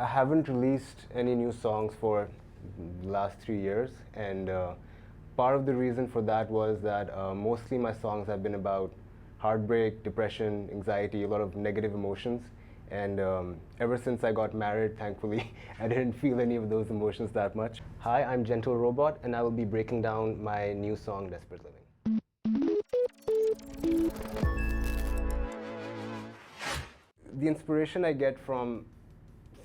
I haven't released any new songs for the last 3 years, and part of the reason for that was that mostly my songs have been about heartbreak, depression, anxiety, a lot of negative emotions. And ever since I got married, thankfully, I didn't feel any of those emotions that much. Hi, I'm Gentle Robot, and I will be breaking down my new song, Desperate Living. The inspiration I get from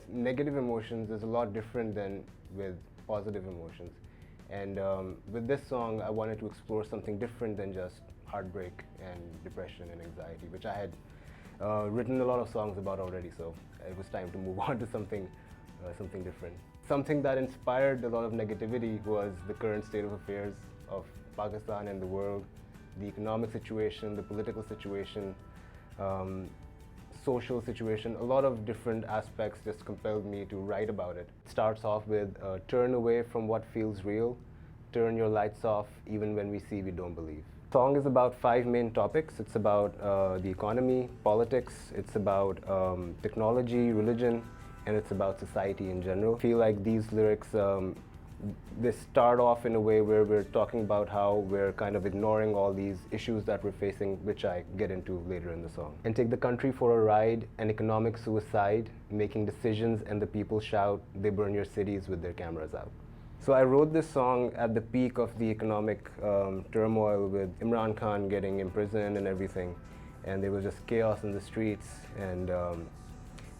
negative emotions is a lot different than with positive emotions. And with this song, I wanted to explore something different than just heartbreak and depression and anxiety, which I had written a lot of songs about already, so it was time to move on to something different. Something that inspired a lot of negativity was the current state of affairs of Pakistan and the world, the economic situation, the political situation, social situation. A lot of different aspects just compelled me to write about it. It starts off with turn away from what feels real, turn your lights off even when we see we don't believe. The song is about 5 main topics. It's about the economy, politics, it's about technology, religion, and it's about society in general. I feel like these lyrics, they start off in a way where we're talking about how we're kind of ignoring all these issues that we're facing, which I get into later in the song. And take the country for a ride, an economic suicide, making decisions and the people shout, they burn your cities with their cameras out. So I wrote this song at the peak of the economic turmoil, with Imran Khan getting imprisoned and everything, and there was just chaos in the streets. And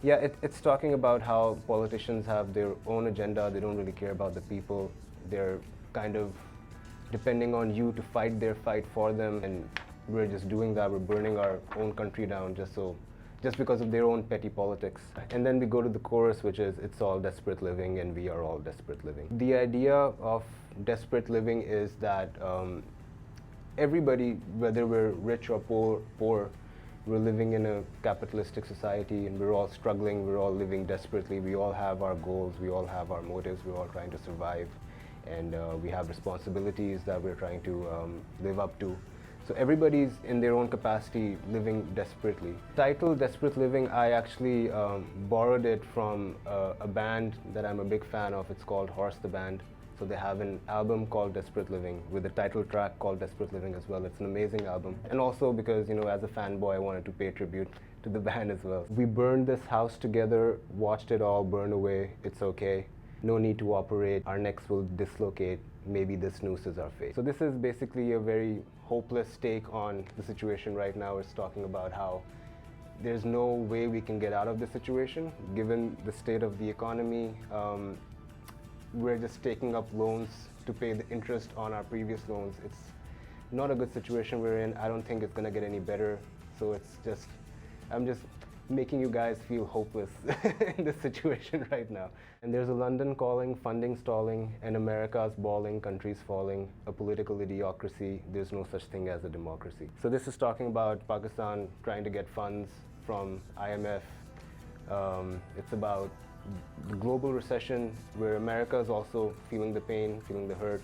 yeah, it's talking about how politicians have their own agenda. They don't really care about the people. They're kind of depending on you to fight their fight for them, and we're just doing that. We're burning our own country down just because of their own petty politics. And then we go to the chorus, which is, it's all desperate living and we are all desperate living. The idea of desperate living is that everybody, whether we're rich or poor, we're living in a capitalistic society and we're all struggling, we're all living desperately, we all have our goals, we all have our motives, we're all trying to survive, and we have responsibilities that we're trying to live up to. So everybody's in their own capacity living desperately. Title Desperate Living, I actually borrowed it from a band that I'm a big fan of. It's called Horse the Band. So they have an album called Desperate Living with a title track called Desperate Living as well. It's an amazing album. And also because, you know, as a fanboy, I wanted to pay tribute to the band as well. We burned this house together, watched it all burn away. It's okay. No need to operate. Our necks will dislocate. Maybe this noose is our fate. So this is basically a very hopeless take on the situation right now. It's talking about how there's no way we can get out of this situation given the state of the economy. We're just taking up loans to pay the interest on our previous loans. It's not a good situation we're in. I don't think it's gonna get any better. So it's just, I'm just making you guys feel hopeless in this situation right now. And there's a London calling, funding stalling, and America's bawling, countries falling, a political idiocracy, there's no such thing as a democracy. So this is talking about Pakistan trying to get funds from IMF. It's about the global recession, where America is also feeling the pain, feeling the hurt,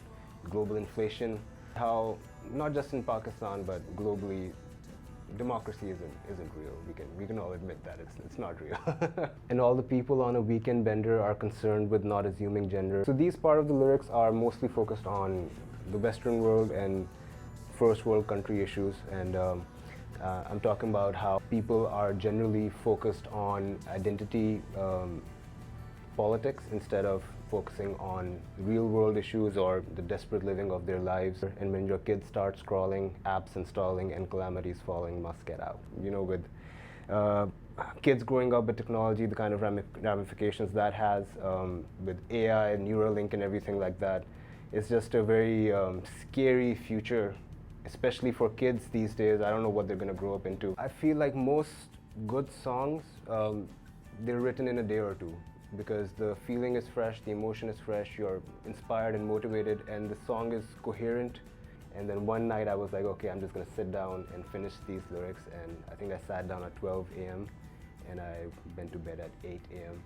global inflation, how not just in Pakistan but globally, democracy isn't real. We can all admit that it's not real. And all the people on a weekend bender are concerned with not assuming gender. So these part of the lyrics are mostly focused on the Western world and first world country issues, and I'm talking about how people are generally focused on identity politics instead of focusing on real world issues or the desperate living of their lives. And when your kids start scrolling, apps installing, and calamities falling, must get out. You know, with kids growing up with technology, the kind of ramifications that has with AI, Neuralink, and everything like that, it's just a very scary future, especially for kids these days. I don't know what they're going to grow up into. I feel like most good songs, they're written in a day or two, because the feeling is fresh, the emotion is fresh, you're inspired and motivated, and the song is coherent. And then one night I was like, okay, I'm just gonna sit down and finish these lyrics, and I think I sat down at 12 a.m. and I went to bed at 8 a.m.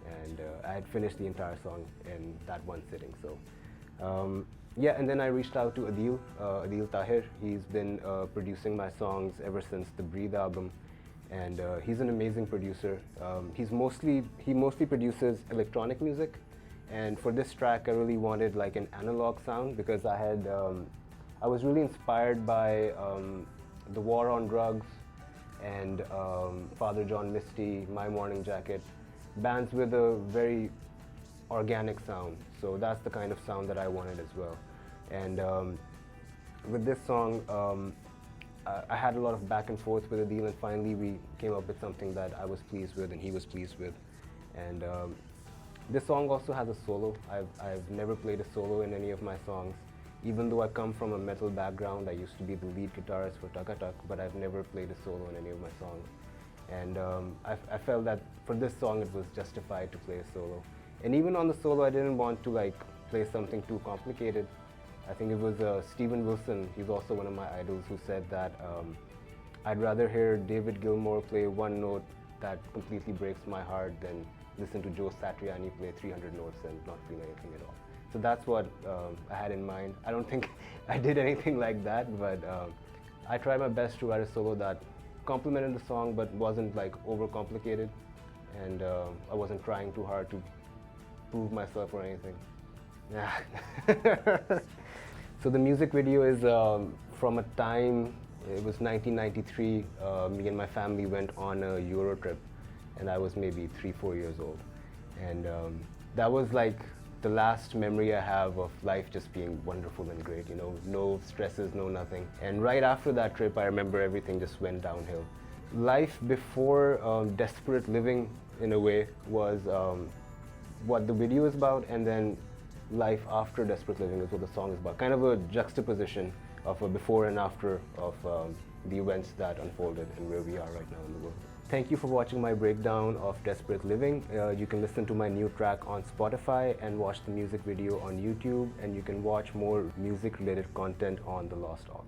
and I had finished the entire song in that one sitting. So yeah, and then I reached out to Adil Tahir. He's been producing my songs ever since the Breathe album, and he's an amazing producer. He mostly produces electronic music, and for this track I really wanted like an analog sound because I was really inspired by the War on Drugs and Father John Misty, My Morning Jacket, bands with a very organic sound. So that's the kind of sound that I wanted as well. And with this song, I had a lot of back and forth with Adil, and finally we came up with something that I was pleased with and he was pleased with. And this song also has a solo. I've never played a solo in any of my songs. Even though I come from a metal background, I used to be the lead guitarist for Taka, but I've never played a solo in any of my songs. And I felt that for this song it was justified to play a solo. And even on the solo, I didn't want to like play something too complicated. I think it was Steven Wilson, he's also one of my idols, who said that I'd rather hear David Gilmour play one note that completely breaks my heart than listen to Joe Satriani play 300 notes and not feel anything at all. So that's what I had in mind. I don't think I did anything like that, but I tried my best to write a solo that complemented the song but wasn't like overcomplicated, and I wasn't trying too hard to prove myself or anything. Yeah. So the music video is from a time, it was 1993, me and my family went on a Euro trip, and I was maybe 3-4 years old. And that was like the last memory I have of life just being wonderful and great, you know, no stresses, no nothing. And right after that trip, I remember everything just went downhill. Life before desperate living, in a way, was what the video is about, and then life after desperate living is what the song is about. Kind of a juxtaposition of a before and after of the events that unfolded and where we are right now in the world. Thank you for watching my breakdown of Desperate Living. You can listen to my new track on Spotify and watch the music video on YouTube, and you can watch more music related content on The Lost Aux.